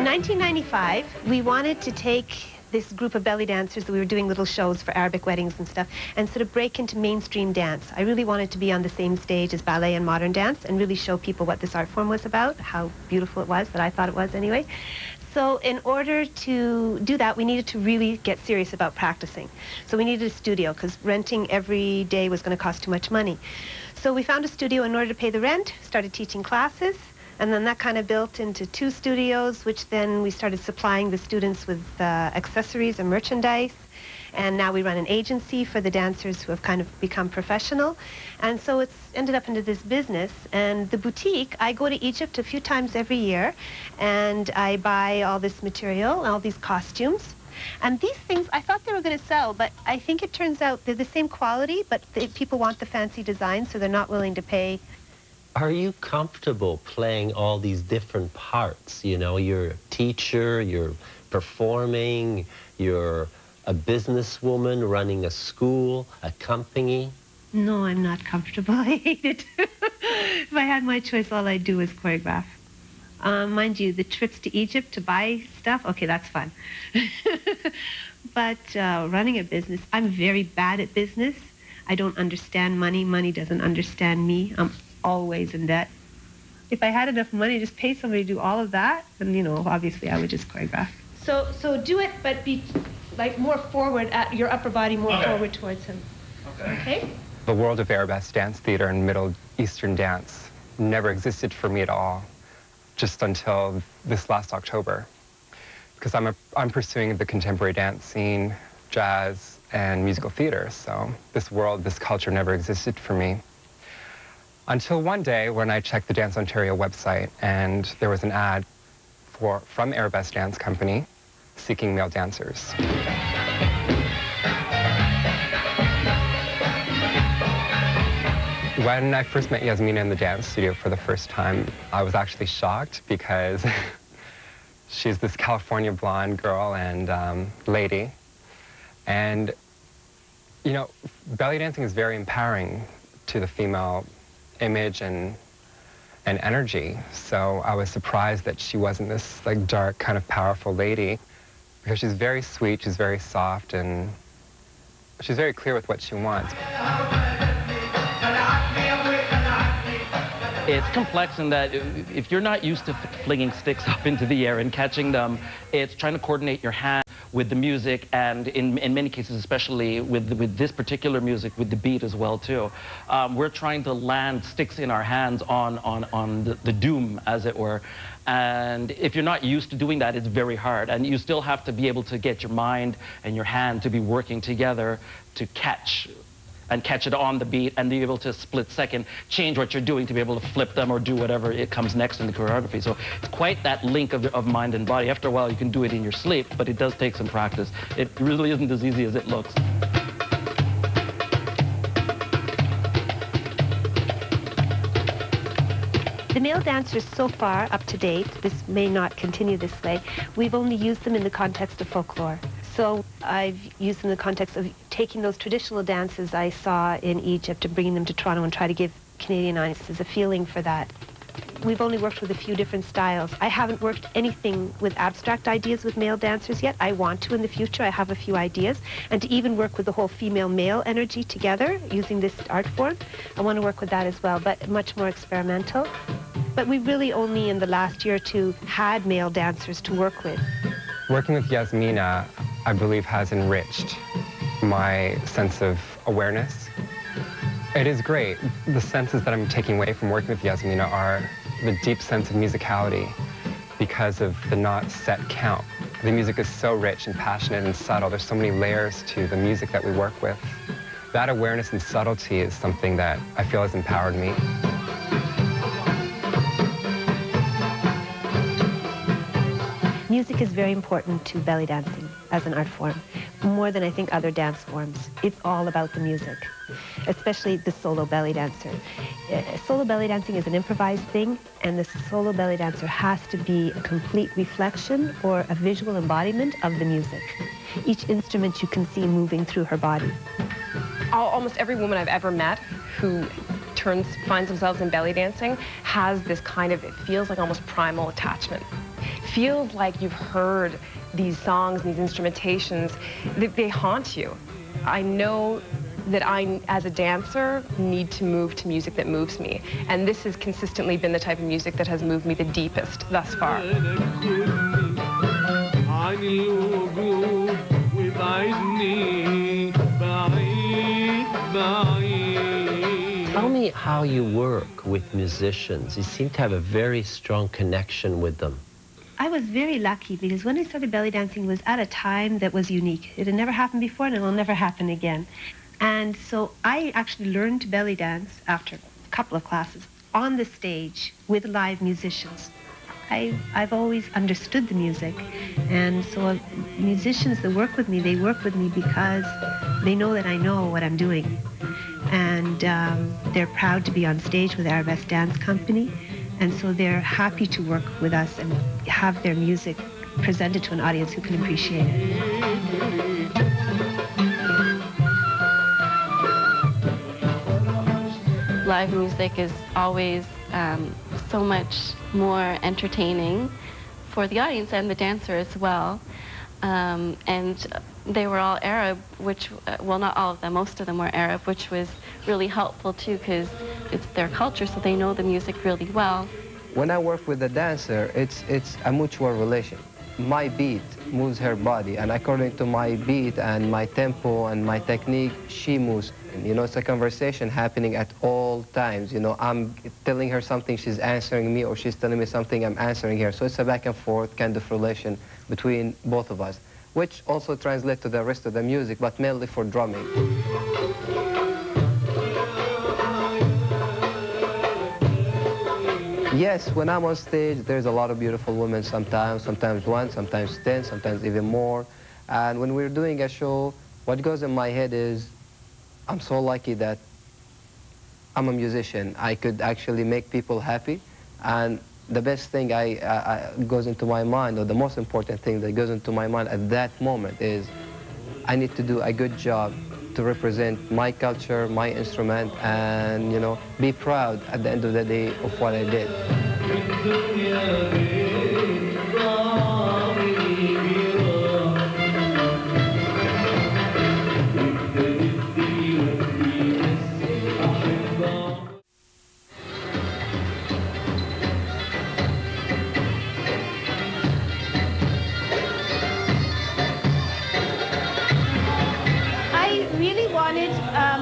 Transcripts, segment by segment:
In 1995, we wanted to take this group of belly dancers that we were doing little shows for Arabic weddings and stuff, and sort of break into mainstream dance. I really wanted to be on the same stage as ballet and modern dance and really show people what this art form was about, how beautiful it was, that I thought it was anyway. So in order to do that, we needed to really get serious about practicing. So we needed a studio, because renting every day was going to cost too much money. So we found a studio in order to pay the rent, started teaching classes, and then that kind of built into 2 studios, which then we started supplying the students with accessories and merchandise. And now we run an agency for the dancers who have kind of become professional. And so it's ended up into this business. And the boutique, I go to Egypt a few times every year, and I buy all this material, all these costumes. And these things, I thought they were going to sell, but I think it turns out they're the same quality, but people want the fancy design, so they're not willing to pay. Are you comfortable playing all these different parts? You know, you're a teacher, you're performing, you're a businesswoman running a school, a company. No, I'm not comfortable. I hate it. If I had my choice, all I'd do is choreograph. Mind you, the trips to Egypt to buy stuff, okay, that's fun. But running a business, I'm very bad at business. I don't understand money. Money doesn't understand me. I'm always in debt. If I had enough money to just pay somebody to do all of that, then, you know, obviously I would just choreograph. So do it, but be like more forward, at your upper body more forward towards him. Okay? The world of Arabesque dance theater and Middle Eastern dance never existed for me at all, just until this last October. Because I'm pursuing the contemporary dance scene, jazz, and musical theater, so this world, this culture never existed for me. Until one day when I checked the Dance Ontario website and there was an ad from Arabesque Dance Company seeking male dancers. When I first met Yasmina in the dance studio for the first time, I was actually shocked because she's this California blonde girl and lady. And, you know, belly dancing is very empowering to the female image and energy. So I was surprised that she wasn't this like dark, kind of powerful lady, because she's very sweet, she's very soft, and she's very clear with what she wants. It's complex in that if you're not used to flinging sticks up into the air and catching them, it's trying to coordinate your hand with the music, and in many cases, especially with this particular music, with the beat as well too. We're trying to land sticks in our hands on the doom, as it were. And if you're not used to doing that, it's very hard. And you still have to be able to get your mind and your hand to be working together to catch it on the beat, and be able to split second change what you're doing to be able to flip them or do whatever it comes next in the choreography. So it's quite that link of mind and body. After a while, you can do it in your sleep, but it does take some practice. It really isn't as easy as it looks. The male dancers so far, up to date, this may not continue this way, we've only used them in the context of folklore. So I've used them in the context of taking those traditional dances I saw in Egypt and bringing them to Toronto and try to give Canadian audiences a feeling for that. We've only worked with a few different styles. I haven't worked anything with abstract ideas with male dancers yet. I want to in the future. I have a few ideas. And to even work with the whole female-male energy together using this art form, I want to work with that as well, but much more experimental. But we really only in the last year or two had male dancers to work with. Working with Yasmina, I believe, has enriched my sense of awareness. It is great. The senses that I'm taking away from working with Yasmina are the deep sense of musicality because of the not set count. The music is so rich and passionate and subtle. There's so many layers to the music that we work with. That awareness and subtlety is something that I feel has empowered me. Music is very important to belly dancing as an art form, more than I think other dance forms. It's all about the music, especially the solo belly dancer. Solo belly dancing is an improvised thing, and the solo belly dancer has to be a complete reflection or a visual embodiment of the music. Each instrument you can see moving through her body. Almost every woman I've ever met who finds themselves in belly dancing has this kind of, it feels like almost primal attachment. It feels like you've heard these songs and these instrumentations, they haunt you. I know that I, as a dancer, need to move to music that moves me. And this has consistently been the type of music that has moved me the deepest thus far. Tell me how you work with musicians. You seem to have a very strong connection with them. I was very lucky because when I started belly dancing, it was at a time that was unique. It had never happened before and it will never happen again. And so I actually learned to belly dance after a couple of classes on the stage with live musicians. I've always understood the music, and so musicians that work with me, they work with me because they know that I know what I'm doing. And they're proud to be on stage with Arabesque Dance Company, and so they're happy to work with us and have their music presented to an audience who can appreciate it. Live music is always so much more entertaining for the audience and the dancer as well. And they were all Arab, which, well, not all of them, most of them were Arab, which was really helpful too, because it's their culture, so they know the music really well. When I work with the dancer, it's a mutual relation. My beat moves her body, and according to my beat and my tempo and my technique, she moves. You know, it's a conversation happening at all times. You know, I'm telling her something, she's answering me, or she's telling me something, I'm answering her. So it's a back and forth kind of relation between both of us, which also translates to the rest of the music, but mainly for drumming. Yes, when I'm on stage, there's a lot of beautiful women sometimes one, sometimes 10, sometimes even more. And when we're doing a show, what goes in my head is, I'm so lucky that I'm a musician. I could actually make people happy. And the best thing goes into my mind, or the most important thing that goes into my mind at that moment is, I need to do a good job to represent my culture, my instrument, and, you know, be proud at the end of the day of what I did.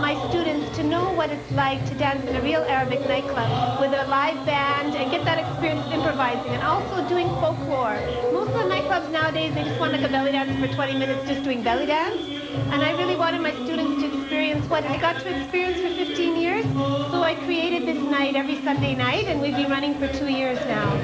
My students to know what it's like to dance in a real Arabic nightclub with a live band and get that experience of improvising and also doing folklore. Most of the nightclubs nowadays, they just want like a belly dance for 20 minutes just doing belly dance. And I really wanted my students to experience what I got to experience for 15 years. So I created this night every Sunday night, and we've been running for 2 years now.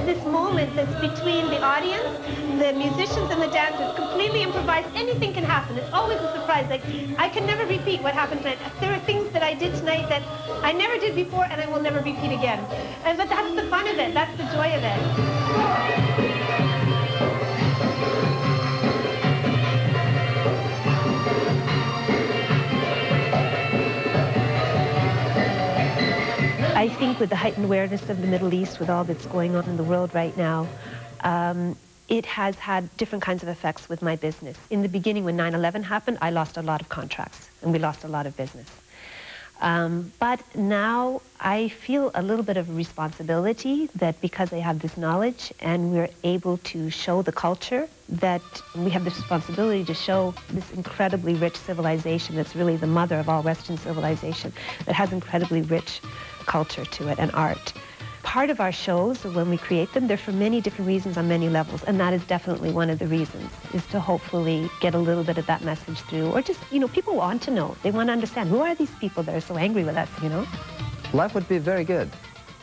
This moment that's between the audience, the musicians and the dancers, completely improvised. Anything can happen. It's always a surprise. Like, I can never repeat what happened tonight. There are things that I did tonight that I never did before and I will never repeat again. But that's the fun of it. That's the joy of it. I think with the heightened awareness of the Middle East, with all that's going on in the world right now, it has had different kinds of effects with my business. In the beginning, when 9/11 happened, I lost a lot of contracts, and we lost a lot of business. But now I feel a little bit of a responsibility that because I have this knowledge and we're able to show the culture, that we have this responsibility to show this incredibly rich civilization that's really the mother of all Western civilization, that has incredibly rich culture to it and art. Part of our shows, when we create them, they're for many different reasons on many levels, and that is definitely one of the reasons, is to hopefully get a little bit of that message through, or just, you know, people want to know. They want to understand, who are these people that are so angry with us, you know? Life would be very good.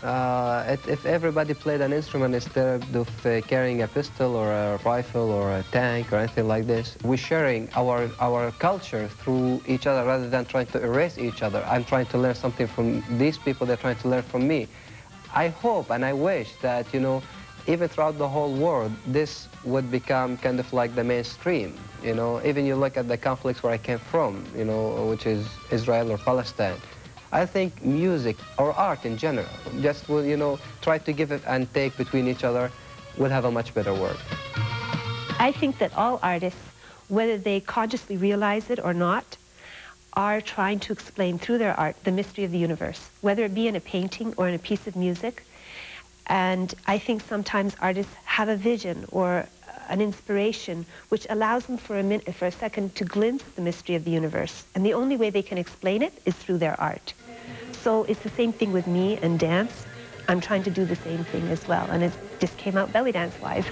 If everybody played an instrument instead of carrying a pistol or a rifle or a tank or anything like this. We're sharing our culture through each other rather than trying to erase each other. I'm trying to learn something from these people, they're trying to learn from me. I hope and I wish that, you know, even throughout the whole world, this would become kind of like the mainstream. You know, even you look at the conflicts where I came from, you know, which is Israel or Palestine. I think music or art in general just will, you know, try to give it and take between each other, will have a much better work. I think that all artists, whether they consciously realize it or not, are trying to explain through their art the mystery of the universe, whether it be in a painting or in a piece of music. And I think sometimes artists have a vision or an inspiration which allows them for a second to glimpse the mystery of the universe. And the only way they can explain it is through their art. So it's the same thing with me and dance. I'm trying to do the same thing as well. And it just came out belly dance-wise.